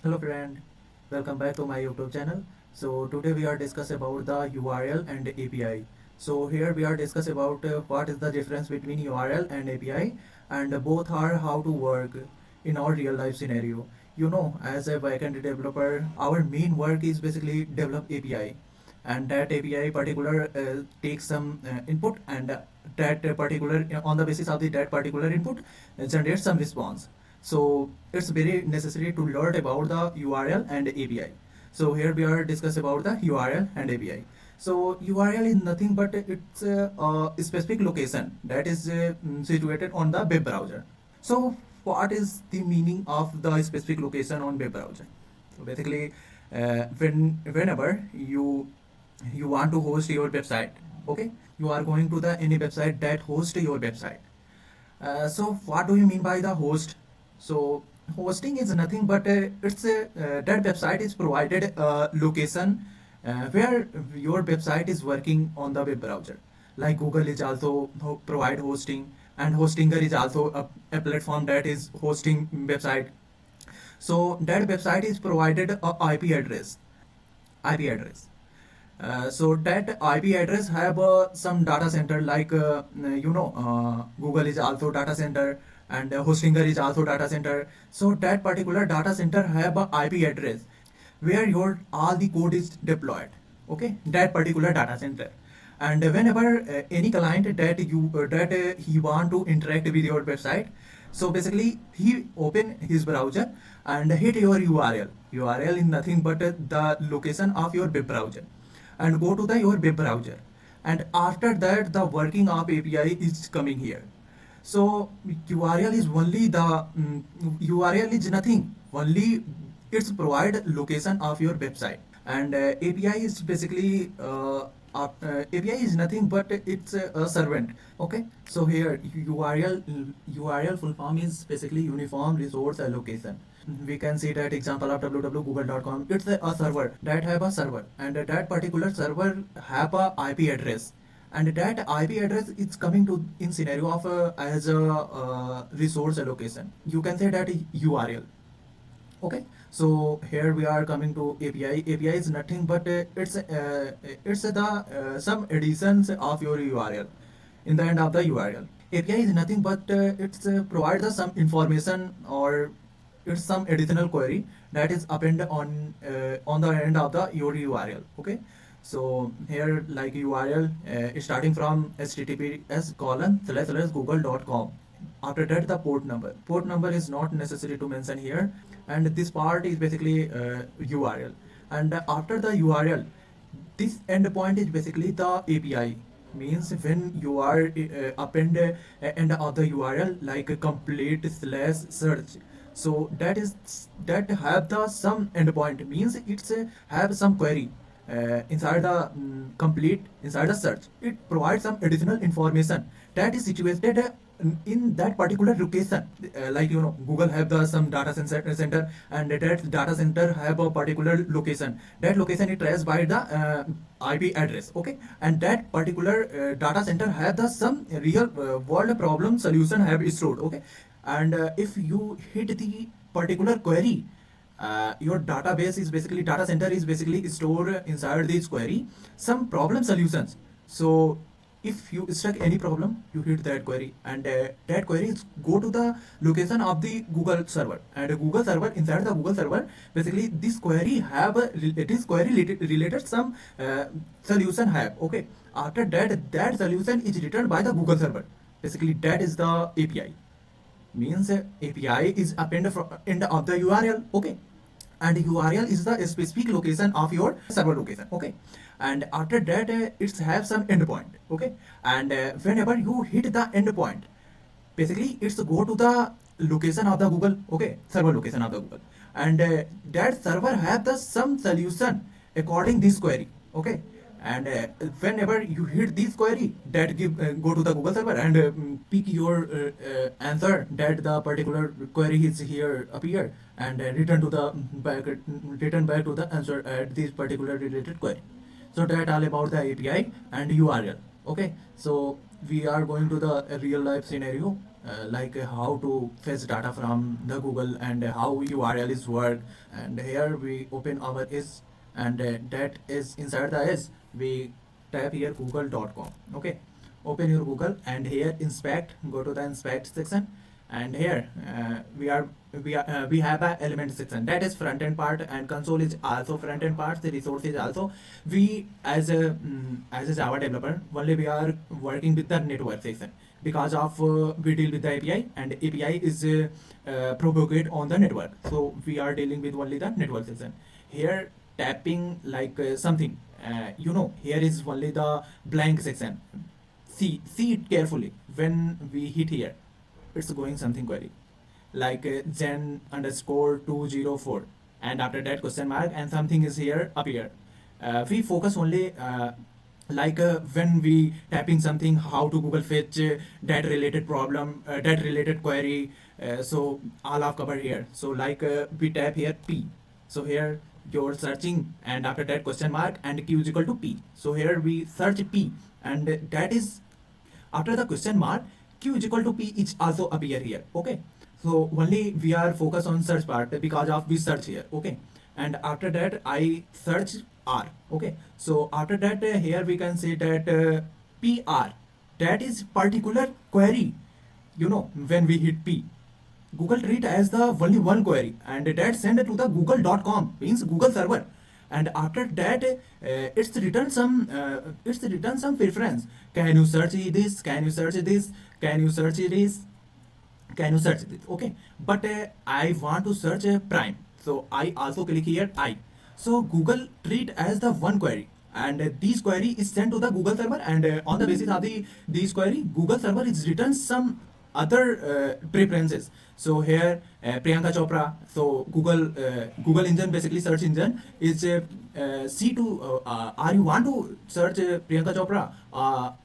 Hello friend, welcome back to my YouTube channel. So today we are discuss about the URL and API. So here we are discuss about what is the difference between URL and API, and both are how to work in our real life scenario. As a backend developer, our main work is basically develop API, and that API particular takes some input, and that particular on the basis of that particular input generates some response. So it's very necessary to learn about the URL and API. So here we are discuss about the URL and API. So URL is nothing but it's a specific location that is situated on the web browser. So what is the meaning of the specific location on web browser? So basically, whenever you want to host your website, okay, you are going to the any website that host your website. So what do you mean by the host? So hosting is nothing but it's that website is provided a location where your website is working on the web browser. Like Google is also provide hosting, and Hostinger is also a platform that is hosting website. So that website is provided a IP address. IP address. So that IP address have some data center like Google is also data center, and Hostinger is also data center. So that particular data center have a IP address where your all the code is deployed. Okay, that particular data center. And whenever any client that he want to interact with your website, so basically he open his browser and hit your URL. URL is nothing but the location of your web browser, and go to the your web browser, and after that the working of API is coming here. So URL is only the URL is nothing, only it's provide location of your website, and API is basically API is nothing but it's a servant. Okay, so here URL full form is basically uniform resource allocation. We can see that example of www.google.com. It's a server that have a server, and that particular server have a IP address, and that IP address is coming to in scenario of as a resource allocation. You can say that URL. Okay, so here we are coming to API. API is nothing but it's the some additions of your URL in the end of the URL. API is nothing but it's provides us some information, or it's some additional query that is append on the end of the your URL. Okay, so here like URL is starting from https://google.com. After that the port number is not necessary to mention here, and this part is basically URL. And after the URL, this endpoint is basically the API. Means when you are append end of the URL like a complete slash search, so that have the some endpoint, means it's have some query inside the complete inside the search. It provides some additional information that is situated in that particular location. Like Google have the some data center, and that data center have a particular location. That location is traced by the IP address. Okay, and that particular data center have the some real world problem solution have stored. Okay, and if you hit the particular query, your database is basically data center is basically stored inside this query some problem solutions. So if you stuck any problem, you hit that query, and that query is go to the location of the Google server, and Google server, inside the Google server, basically this query have this query related some solution have. Okay, after that solution is returned by the Google server. Basically that is the API. Means API is append from end of the URL. Okay, and URL is the specific location of your server location. Okay, and after that it's have some endpoint. Okay, and whenever you hit the endpoint, basically it's go to the location of the Google. Okay, server location of the Google, and that server have the some solution according this query. Okay, and whenever you hit this query, that give go to the Google server, and pick your answer that the particular query is here appear, and return back to the answer at this particular related query. So that all about the API and URL. Okay, so we are going to the real life scenario, how to fetch data from the Google and how URL is work. And here we open our is, and that is inside the is. We type here google.com. Okay, open your Google and here inspect. Go to the inspect section, and here we have a element section, that is front end part, and console is also front end part. The resource is also. We as a Java developer only we are working with the network section, because of we deal with the API, and API is propagate on the network, so we are dealing with only the network section. Here tapping something, here is only the blank section. See it carefully. When we hit here, it's going something query gen underscore 204, and after that question mark, and something is here appear. We focus only when we tapping something, how to Google fetch that related problem, that related query. So all of cover here. So we tap here P. So here you're searching, and after that question mark and Q is equal to P. So here we search P, and that is after the question mark, Q is equal to P is also appear here. Okay, so only we are focused on search part because of we search here. Okay, and after that I search R. Okay, so after that here we can say that PR, that is particular query. When we hit P, Google treat as the only one query, and that send to the google.com, means Google server. And after that it's written some preference. Can you search this, can you search this, can you search this, can you search this? Okay, but I want to search prime, so I also click here I. So Google treat as the one query, and this query is sent to the Google server, and on the basis of the this query, Google server is written some other preferences. So here Priyanka Chopra, so Google engine, basically search engine is see to are you want to search Priyanka Chopra,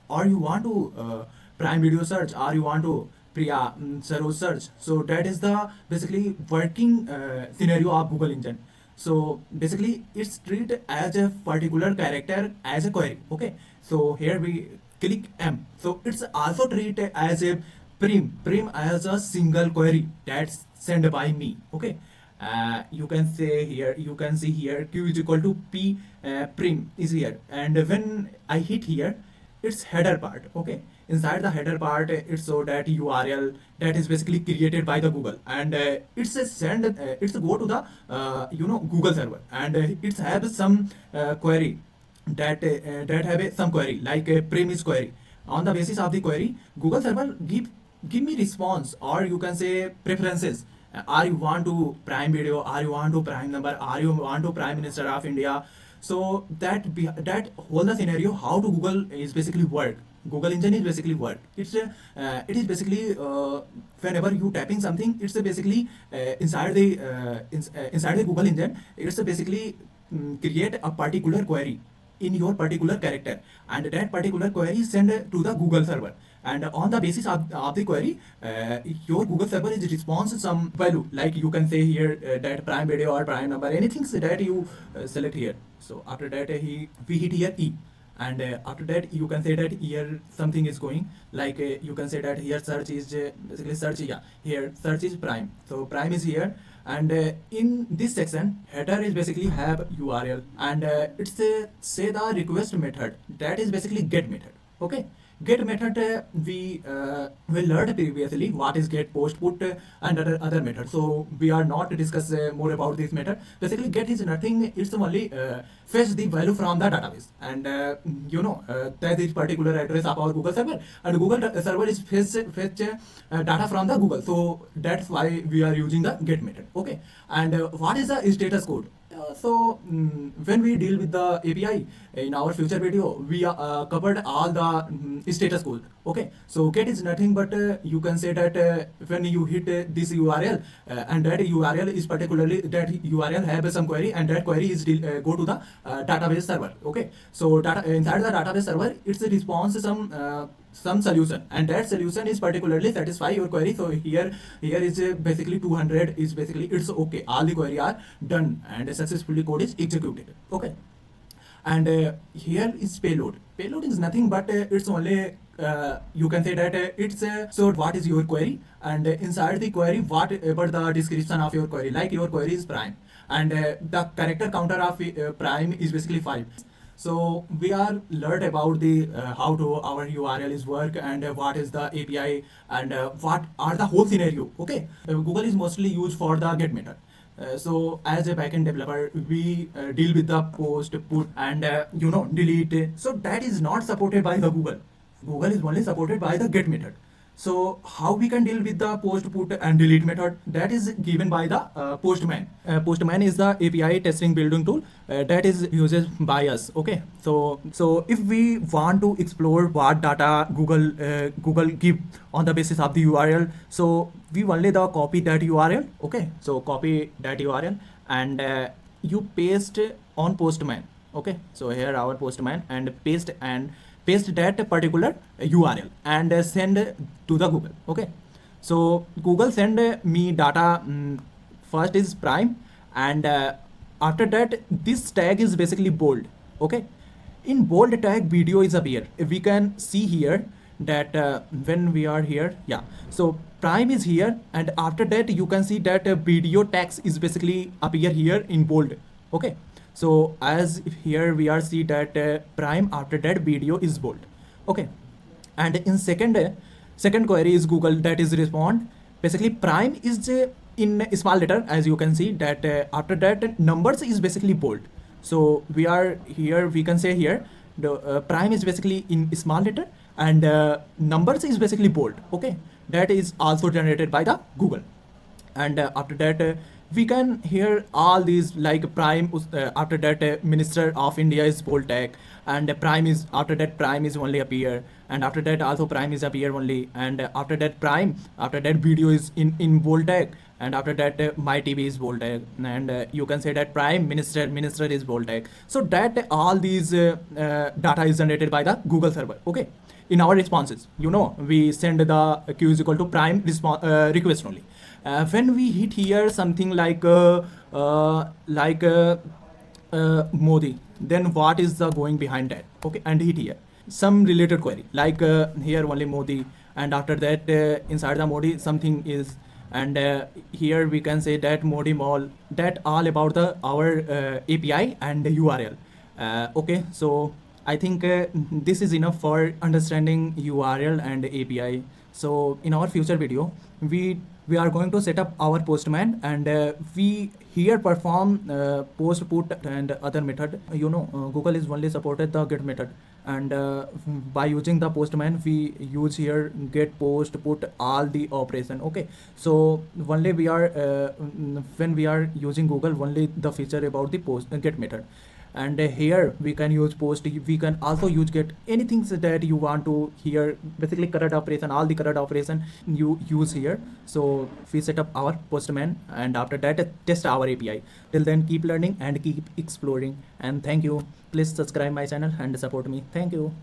or you want to prime video search, or you want to Priya Saroj search. So that is the basically working scenario of Google engine. So basically it's treated as a particular character as a query. Okay, so here we click M. So it's also treated as a prim as a single query that's sent by me. Okay, you can say here, you can see here Q is equal to P, prim is here, and when I hit here, it's header part. Okay, inside the header part it's so that URL that is basically created by the Google, and it's a send it's a go to the Google server, and it's have some query that have some query premise query. On the basis of the query, Google server give me response, or you can say preferences. Are you want to prime video, are you want to prime number, are you want to prime minister of India? So that whole the scenario how to Google is basically work. Google engine is basically work. It is basically whenever you tapping something, it's basically inside the Google engine. It's basically create a particular query in your particular character, and that particular query is sent to the Google server, and on the basis of the query, your Google server is response some value, like you can say here that prime video or prime number, anything that you select here. So after that we hit here E, and after that you can say that here something is going, you can say that here search is basically search, yeah, here search is prime, so prime is here. And in this section, header is basically have URL, and it's say the request method, that is basically get method. Okay, get method we learned previously what is get, post, put, and other methods. So we are not to discuss more about this method. Basically get is nothing, it's only fetch the value from the database, and that is particular address of our Google server, and Google server is fetch data from the Google. So that's why we are using the get method. Okay, and what is the status code? When we deal with the API in our future video, we covered all the status code. Okay, so get is nothing but you can say that when you hit this URL, and that URL is particularly that URL have some query, and that query is go to the database server. Okay, so inside the database server, it's a response some solution, and that solution is particularly satisfy your query. So here is basically 200 is basically it's okay, all the query are done and successfully code is executed. Okay, And here is payload. Payload is nothing but it's only you can say that so what is your query, and inside the query whatever the description of your query, like your query is prime, and the character counter of prime is basically 5. So we are learned about the how to our URL is work, and what is the API, and what are the whole scenario. Okay, Google is mostly used for the get method. So as a backend developer, we deal with the post, put, and delete. So that is not supported by the Google. Google is only supported by the get method. So how we can deal with the post, put, and delete method? That is given by the Postman. Postman is the API testing building tool that is used by us. Okay, so if we want to explore what data Google give on the basis of the URL, so we only the copy that URL. Okay, so copy that URL, and you paste on Postman. Okay, so here our Postman, and paste that particular URL, and send to the Google. Okay, so Google send me data. First is prime, and after that this tag is basically bold. Okay, in bold tag video is appear. We can see here that when we are here, yeah, so prime is here, and after that you can see that video text is basically appear here in bold. Okay, so as here we are see that prime, after that video is bold. Okay, and in second query is Google that is respond. Basically prime is in small letter, as you can see that after that numbers is basically bold. So we are here, we can say here the prime is basically in small letter, and numbers is basically bold. Okay, that is also generated by the Google. And after that we can hear all these like prime, after that Minister of India is bold tag, and prime is, after that prime is only appear, and after that also prime is appear only, and after that prime, after that video is in bold tag, and after that my TV is bold tag, and you can say that prime minister is bold tag. So that all these data is generated by the Google server. Okay, in our responses, we send the q is equal to prime request only. When we hit here something like Modi, then what is the going behind that? Okay, and hit here some related query like here only Modi, and after that inside the Modi something is, and here we can say that Modi mall, that all about the our API and URL. Okay, so I think this is enough for understanding URL and API. So in our future video, we are going to set up our Postman, and we here perform post, put, and other method. Google is only supported the get method, and by using the Postman we use here get, post, put, all the operation. Okay, so only we are when we are using Google, only the feature about the post get method. And here we can use post, we can also use get, anything that you want to here, basically current operation, all the current operation you use here. So we set up our Postman, and after that test our API. Till then, keep learning and keep exploring, and thank you. Please subscribe my channel and support me. Thank you.